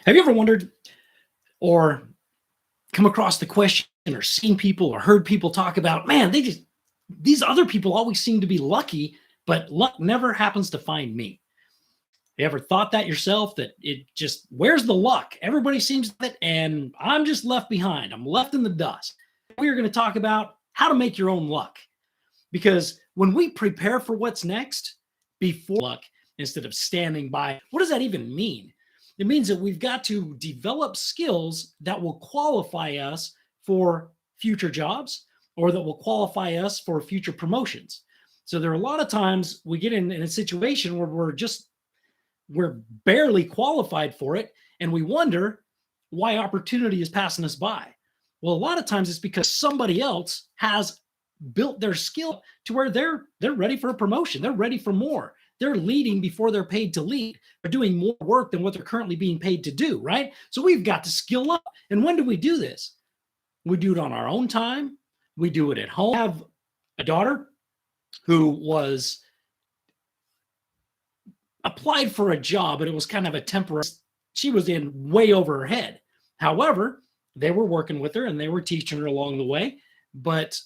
Have you ever wondered or come across the question or seen people or heard people talk about, man, these other people always seem to be lucky, but luck never happens to find me. You ever thought that yourself, that it just, where's the luck? Everybody seems to it, and I'm just left behind. I'm left in the dust. We're going to talk about how to make your own luck. Because when we prepare for what's next before luck, instead of standing by, what does that even mean? It means that we've got to develop skills that will qualify us for future jobs or that will qualify us for future promotions. So there are a lot of times we get in a situation where we're barely qualified for it, and we wonder why opportunity is passing us by. Well, a lot of times it's because somebody else has built their skill to where they're ready for a promotion. They're ready for more. They're leading before they're paid to lead. They're doing more work than what they're currently being paid to do, right? So we've got to skill up. And when do we do this? We do it on our own time. We do it at home. I have a daughter who was applied for a job, but it was kind of a temporary. She was in way over her head. However, they were working with her and they were teaching her along the way, but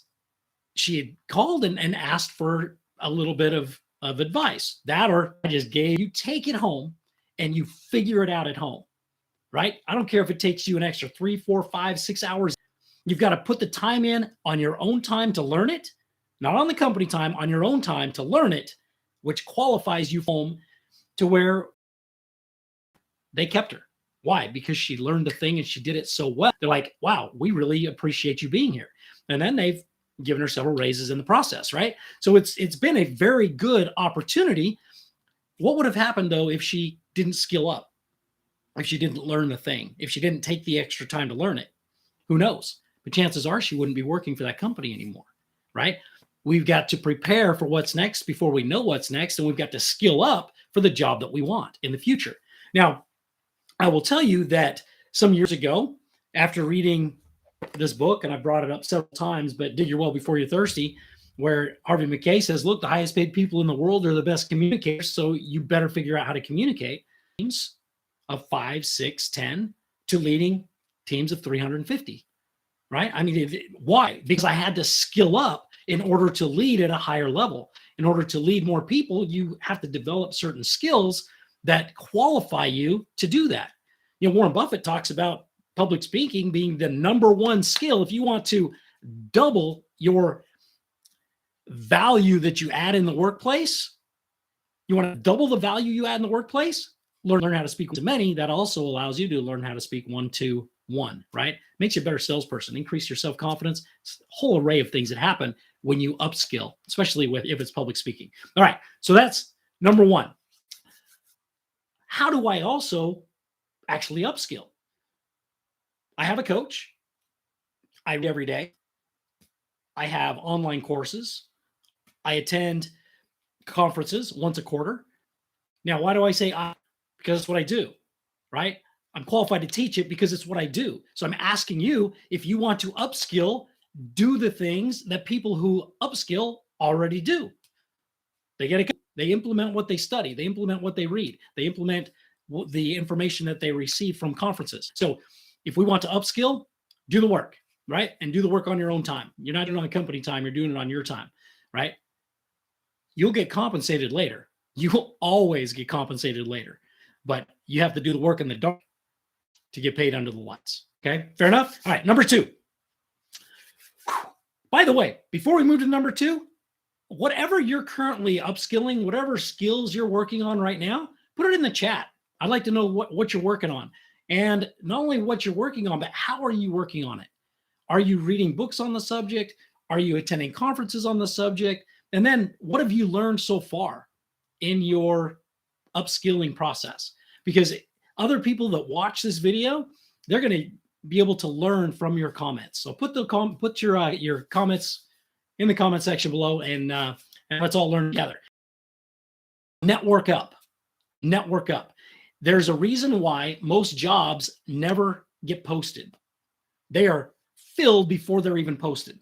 she had called and asked for a little bit of advice. That, or I just gave you, take it home and you figure it out at home, right? I don't care if it takes you an extra 3, 4, 5, 6 hours. You've got to put the time in on your own time to learn it, not on the company time, on your own time to learn it, which qualifies you home to where they kept her. Why? Because she learned the thing and she did it so well. They're like, wow, we really appreciate you being here. And then they've given her several raises in the process, right? So it's been a very good opportunity. What would have happened though if she didn't skill up, if she didn't learn the thing, if she didn't take the extra time to learn it? Who knows? But chances are she wouldn't be working for that company anymore, right? We've got to prepare for what's next before we know what's next, and we've got to skill up for the job that we want in the future. Now, I will tell you that some years ago, after reading this book, and I brought it up several times, but Dig Your Well Before You're Thirsty, where Harvey Mackay says, look, the highest paid people in the world are the best communicators, so you better figure out how to communicate. Teams of 5, 6, 10 to leading teams of 350, right? I mean, why? Because I had to skill up in order to lead at a higher level. In order to lead more people, you have to develop certain skills that qualify you to do that. You know, Warren Buffett talks about public speaking being the number one skill. If you want to double your value that you add in the workplace, you want to double the value you add in the workplace, learn how to speak to many. That also allows you to learn how to speak 1 to 1, right? Makes you a better salesperson, increase your self-confidence. It's a whole array of things that happen when you upskill, especially if it's public speaking. All right, so that's number one. How do I also actually upskill? I have a coach. I read every day. I have online courses. I attend conferences once a quarter. Now, why do I say I? Because it's what I do, right? I'm qualified to teach it because it's what I do. So I'm asking you, if you want to upskill, do the things that people who upskill already do. They implement what they study. They implement what they read. They implement the information that they receive from conferences. So if we want to upskill, do the work, right? And do the work on your own time. You're not doing it on company time. You're doing it on your time, right? You'll get compensated later. You will always get compensated later, but you have to do the work in the dark to get paid under the lights. Okay, fair enough? All right, number 2. By the way, before we move to number 2, whatever you're currently upskilling, whatever skills you're working on right now, put it in the chat. I'd like to know what you're working on. And not only what you're working on, but how are you working on it? Are you reading books on the subject? Are you attending conferences on the subject? And then what have you learned so far in your upskilling process? Because other people that watch this video, they're going to be able to learn from your comments. So put your comments in the comment section below, and let's all learn together. Network up. Network up. There's a reason why most jobs never get posted. They are filled before they're even posted.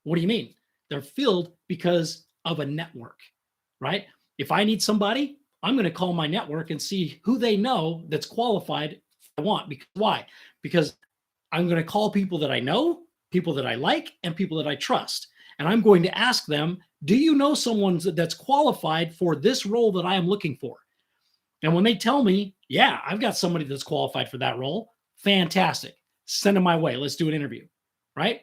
What do you mean? They're filled because of a network, right? If I need somebody, I'm going to call my network and see who they know that's qualified I want. Because why? Because I'm going to call people that I know, people that I like, and people that I trust. And I'm going to ask them, do you know someone that's qualified for this role that I am looking for? And when they tell me, yeah, I've got somebody that's qualified for that role, fantastic. Send them my way. Let's do an interview, right?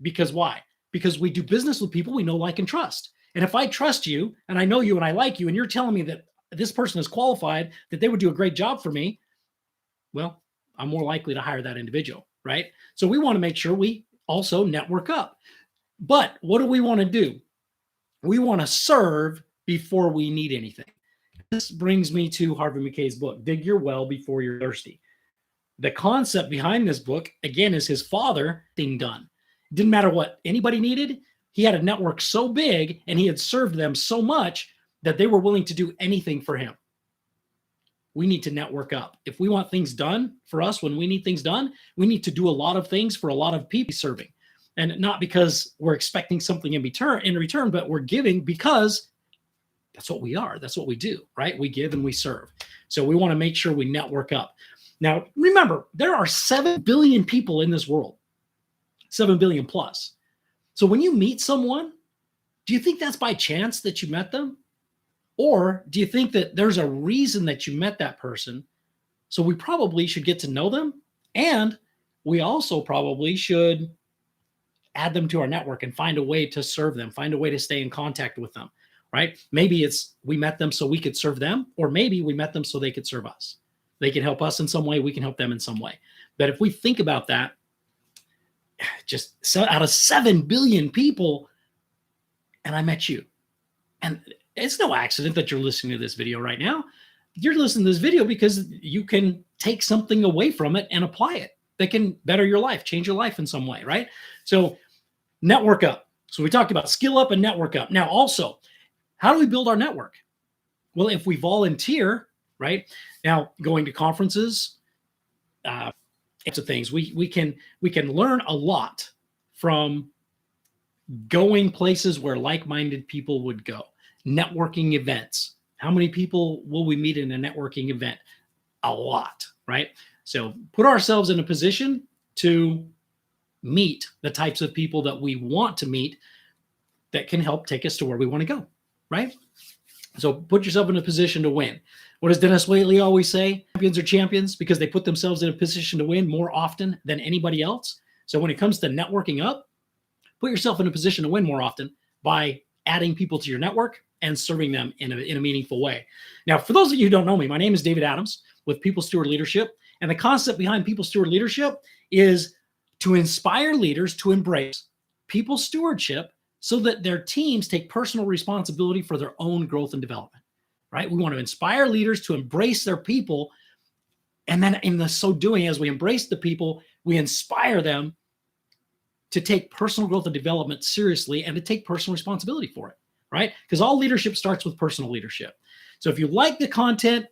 Because why? Because we do business with people we know, like, and trust. And if I trust you and I know you and I like you, and you're telling me that this person is qualified, that they would do a great job for me, well, I'm more likely to hire that individual, right? So we want to make sure we also network up. But what do we want to do? We want to serve before we need anything. This brings me to Harvey Mackay's book, Dig Your Well Before You're Thirsty. The concept behind this book, again, is his father being done. It didn't matter what anybody needed. He had a network so big and he had served them so much that they were willing to do anything for him. We need to network up. If we want things done for us, when we need things done, we need to do a lot of things for a lot of people serving. And not because we're expecting something in return, but we're giving because that's what we are. That's what we do, right? We give and we serve. So we want to make sure we network up. Now, remember, there are 7 billion people in this world, 7 billion plus. So when you meet someone, do you think that's by chance that you met them? Or do you think that there's a reason that you met that person? So we probably should get to know them. And we also probably should add them to our network and find a way to serve them, find a way to stay in contact with them, right? Maybe it's we met them so we could serve them, or maybe we met them so they could serve us. They can help us in some way. We can help them in some way. But if we think about that, just out of 7 billion people, and I met you. And it's no accident that you're listening to this video right now. You're listening to this video because you can take something away from it and apply it that can better your life, change your life in some way, right? So network up. So we talked about skill up and network up. Now also, how do we build our network? Well, if we volunteer, right? Now going to conferences, types of things, we can learn a lot from going places where like-minded people would go. Networking events. How many people will we meet in a networking event? A lot, right? So put ourselves in a position to meet the types of people that we want to meet that can help take us to where we want to go, right? So put yourself in a position to win. What does Dennis Waitley always say? Champions are champions because they put themselves in a position to win more often than anybody else. So when it comes to networking up, put yourself in a position to win more often by adding people to your network and serving them in a meaningful way. Now, for those of you who don't know me, my name is David Adams with People Steward Leadership. And the concept behind People Steward Leadership is to inspire leaders to embrace people stewardship so that their teams take personal responsibility for their own growth and development, right? We want to inspire leaders to embrace their people. And then in the so doing, as we embrace the people, we inspire them to take personal growth and development seriously and to take personal responsibility for it, right? Because all leadership starts with personal leadership. So if you like the content,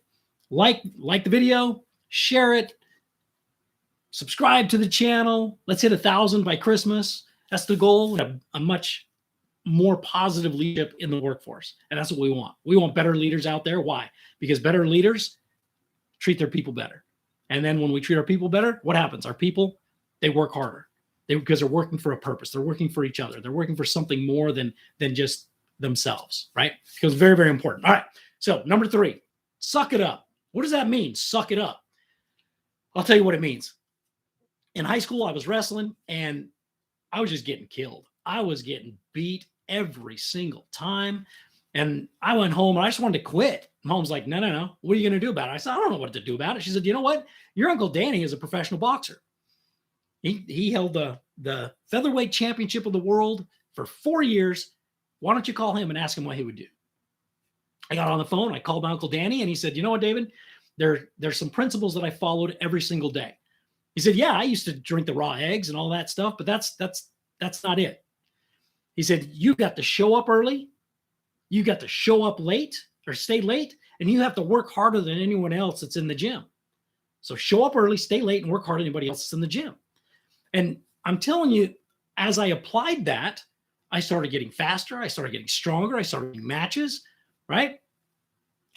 like the video, share it, subscribe to the channel. Let's hit 1,000 by Christmas. That's the goal. A much more positive leadership in the workforce. And that's what we want. We want better leaders out there. Why? Because better leaders treat their people better. And then when we treat our people better, what happens? Our people, they work harder. Because they're working for a purpose. They're working for each other. They're working for something more than just themselves, right? Because very, very important. All right. So number 3, suck it up. What does that mean? Suck it up. I'll tell you what it means. In high school, I was wrestling and I was just getting killed. I was getting beat every single time. And I went home and I just wanted to quit. Mom's like, no. What are you going to do about it? I said, I don't know what to do about it. She said, you know what? Your Uncle Danny is a professional boxer. He held the featherweight championship of the world for 4 years. Why don't you call him and ask him what he would do? I got on the phone. I called my Uncle Danny and he said, you know what, David? There's some principles that I followed every single day. He said, yeah, I used to drink the raw eggs and all that stuff, but that's not it. He said, you got to show up early. You got to show up late or stay late, and you have to work harder than anyone else that's in the gym. So show up early, stay late, and work harder than anybody else that's in the gym. And I'm telling you, as I applied that, I started getting faster. I started getting stronger. I started getting matches, right?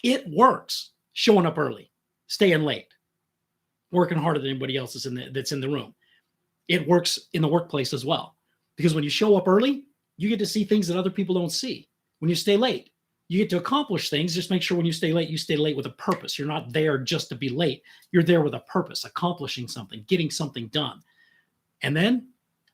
It works. Showing up early, staying late. working harder than anybody else that's in the room. It works in the workplace as well. Because when you show up early, you get to see things that other people don't see. When you stay late, you get to accomplish things. Just make sure when you stay late with a purpose. You're not there just to be late. You're there with a purpose, accomplishing something, getting something done. And then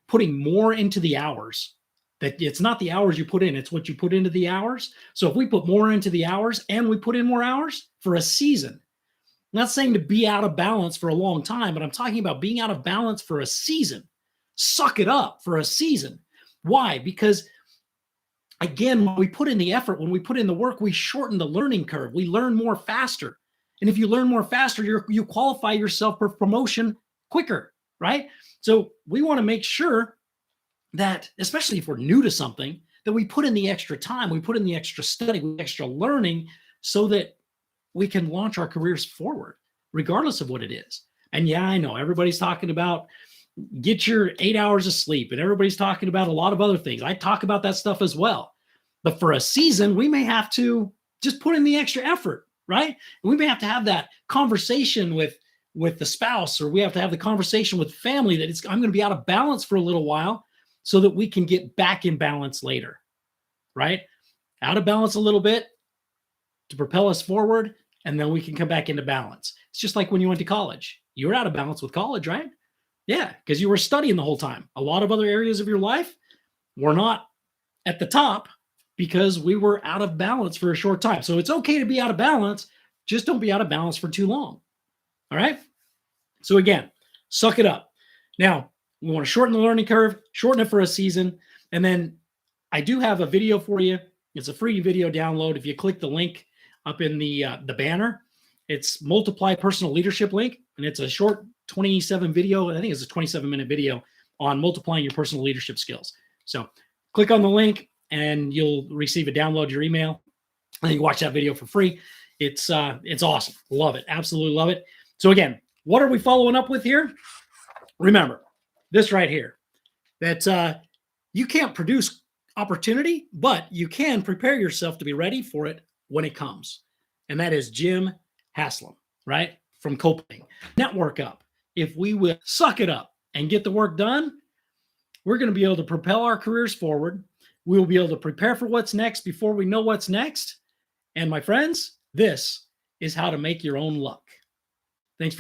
putting more into the hours. That it's not the hours you put in, it's what you put into the hours. So if we put more into the hours and we put in more hours for a season, I'm not saying to be out of balance for a long time, but I'm talking about being out of balance for a season. Suck it up for a season. Why? Because again, when we put in the effort, when we put in the work, we shorten the learning curve. We learn more faster. And if you learn more faster, you qualify yourself for promotion quicker, right? So we want to make sure that, especially if we're new to something, that we put in the extra time, we put in the extra study, the extra learning, so that we can launch our careers forward, regardless of what it is. And yeah, I know everybody's talking about get your 8 hours of sleep, and everybody's talking about a lot of other things. I talk about that stuff as well. But for a season, we may have to just put in the extra effort, right? And we may have to have that conversation with the spouse, or we have to have the conversation with family that I'm going to be out of balance for a little while so that we can get back in balance later, right? Out of balance a little bit to propel us forward, and then we can come back into balance. It's just like when you went to college. You were out of balance with college, right? Yeah, because you were studying the whole time. A lot of other areas of your life were not at the top because we were out of balance for a short time. So it's okay to be out of balance. Just don't be out of balance for too long. All right? So again, suck it up. Now, we want to shorten the learning curve, shorten it for a season. And then I do have a video for you. It's a free video download. If you click the link up in the banner, it's Multiply Personal Leadership link. And it's a short 27 video. I think it's a 27-minute video on multiplying your personal leadership skills. So click on the link and you'll receive a download to your email. And you can watch that video for free. It's awesome. Love it. Absolutely love it. So again, what are we following up with here? Remember this right here, that you can't produce opportunity, but you can prepare yourself to be ready for it when it comes. And that is Jim Haslam, right? From Copeland. Network up. If we will suck it up and get the work done, we're going to be able to propel our careers forward. We will be able to prepare for what's next before we know what's next. And my friends, this is how to make your own luck.